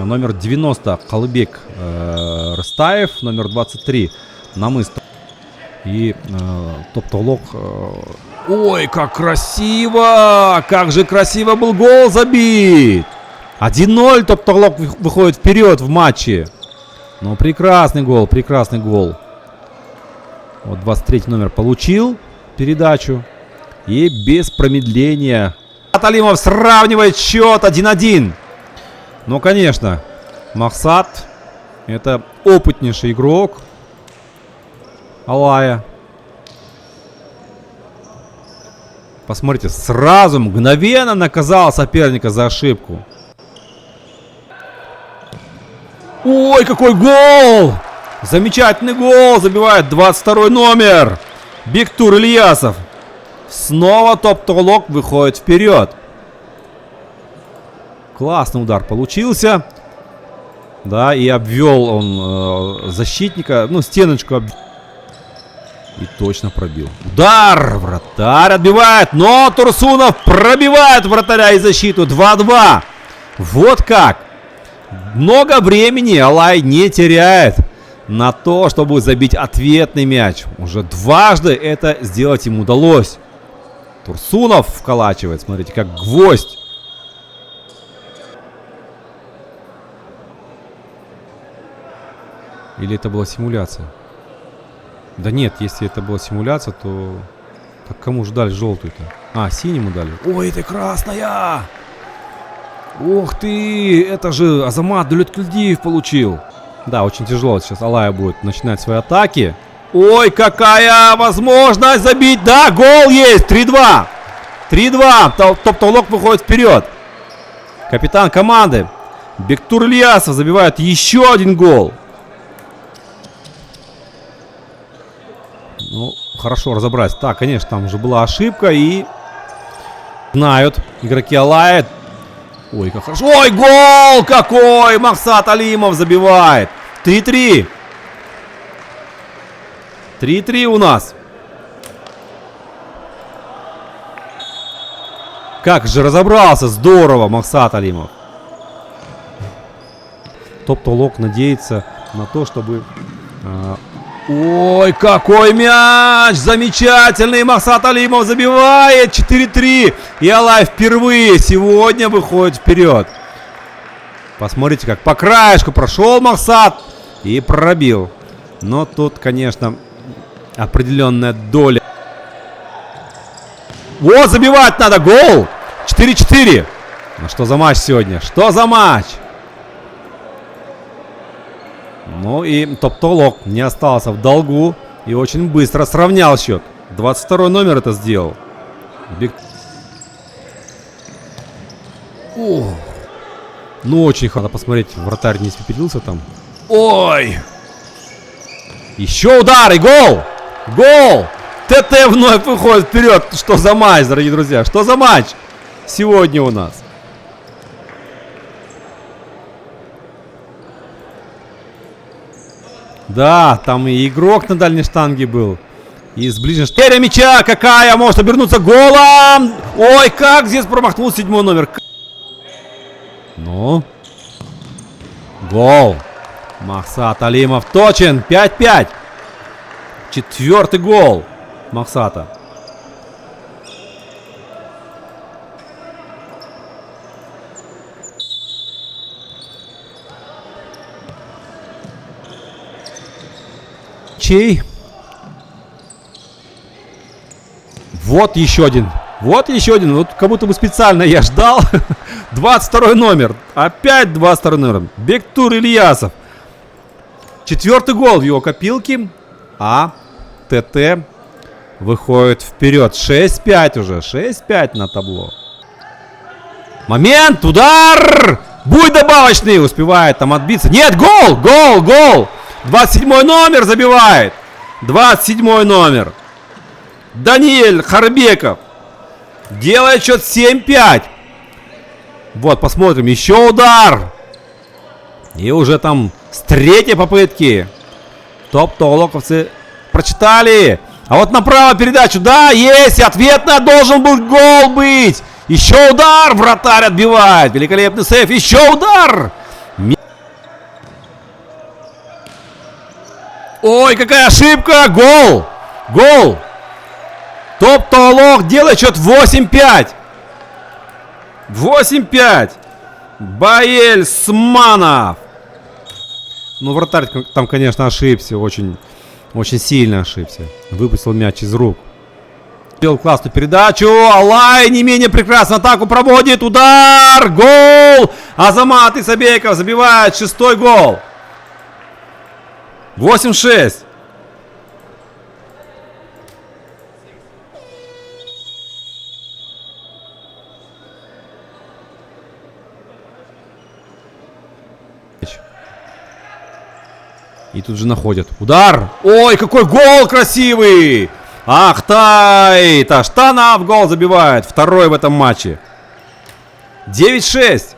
Номер 90 Калыбек Рыстаев. Номер 23 Намыс. И Топтолок. Ой, как красиво! Как же красиво был гол забит! 1-0. Топтолок выходит вперед в матче. Ну, прекрасный гол, прекрасный гол. Вот 23 номер получил передачу. И без промедления Алимов сравнивает счет 1-1. Ну, конечно, Махсат — это опытнейший игрок Алая. Посмотрите, сразу мгновенно наказал соперника за ошибку. Ой, какой гол! Замечательный гол забивает 22 номер. Бектур Ильясов. Снова Топтолок выходит вперед. Классный удар получился. Да, и обвел он защитника. Ну, стеночку обвел. И точно пробил. Удар! Вратарь отбивает. Но Турсунов пробивает вратаря и защиту. 2-2. Вот как. Много времени Алай не теряет на то, чтобы забить ответный мяч. Уже дважды это сделать ему удалось. Турсунов вколачивает. Смотрите, как гвоздь. Или это была симуляция? Да нет, если это была симуляция, то... Так кому же дали желтую-то? А, синему дали. Ой, это красная! Ух ты! Это же Азамат Дулеткильдиев получил. Да, очень тяжело сейчас Алая будет начинать свои атаки. Ой, какая возможность забить! Да, гол есть! 3-2! 3-2! Топтолок выходит вперед. Капитан команды Бектур Ильясов забивает еще один гол. Ну, хорошо разобрать. Так, конечно, там уже была ошибка. И знают игроки Алая. Ой, как хорошо. Ой, гол какой! Махсат Алимов забивает. 3-3. 3-3 у нас. Как же разобрался. Здорово, Махсат Алимов. Топтолок надеется на то, чтобы... Ой, какой мяч! Замечательный! Махсат Алимов забивает. 4-3. И Алай впервые сегодня выходит вперед. Посмотрите, как по краешку прошел Махсат и пробил. Но тут, конечно, определенная доля. Вот, забивать надо. Гол! 4-4. Ну что за матч сегодня? Что за матч? Ну и Топтолок не остался в долгу и очень быстро сравнял счет. 22 номер это сделал. О, ну очень надо посмотреть, вратарь не испепелился там. Ой! Еще удар и гол! Гол! ТТ вновь выходит вперед. Что за матч, дорогие друзья? Что за матч сегодня у нас? Да, там и игрок на дальней штанге был. И с ближней штанги мяча какая может обернуться голом. Ой, как здесь промахнулся 7 номер. Ну. Гол. Махсат Алимов точен. 5-5. 4-й гол Махсата. Чей? Вот еще один. Вот еще один. Вот как будто бы специально я ждал. 22 номер. Опять 22 номер. Бектур Ильясов. 4-й гол в его копилке. А ТТ выходит вперед. 6-5 уже. 6-5 на табло. Момент. Удар. Будет добавочный. Успевает там отбиться. Нет, гол. Гол. Гол. 27 номер забивает. 27 номер. Даниэль Харбеков. Делает счет 7-5. Вот, посмотрим. Еще удар. И уже там с третьей попытки топтолоковцы прочитали. А вот направо передачу. Да, есть. Ответно должен был гол быть. Еще удар. Вратарь отбивает. Великолепный сейв. Еще удар. Ой, какая ошибка! Гол! Гол! Топ-Толок делает счет 8-5. 8-5. Баэль Сманов. Ну, вратарь там, конечно, ошибся. Очень сильно ошибся. Выпустил мяч из рук. Сделал классную передачу. Алай не менее прекрасно атаку проводит. Удар! Гол! Азамат Исабеков забивает 6-й гол. 8-6. И тут же находят. Удар! Ой, какой гол красивый! Ахтай! Таштанов гол забивает. Второй в этом матче. 9-6.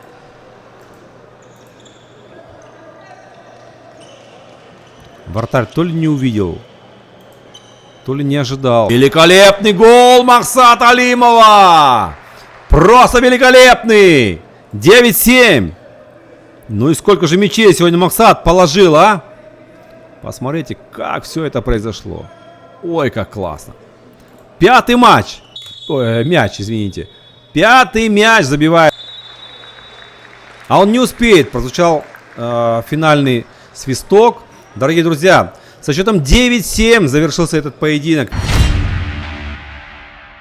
Вратарь то ли не увидел, то ли не ожидал. Великолепный гол Максата Алимова! Просто великолепный! 9-7. Ну и сколько же мячей сегодня Максат положил, а? Посмотрите, как все это произошло. Ой, как классно. Пятый матч. Ой, мяч, извините. Пятый мяч забивает. А он не успеет. Прозвучал финальный свисток. Дорогие друзья, со счетом 9-7 завершился этот поединок.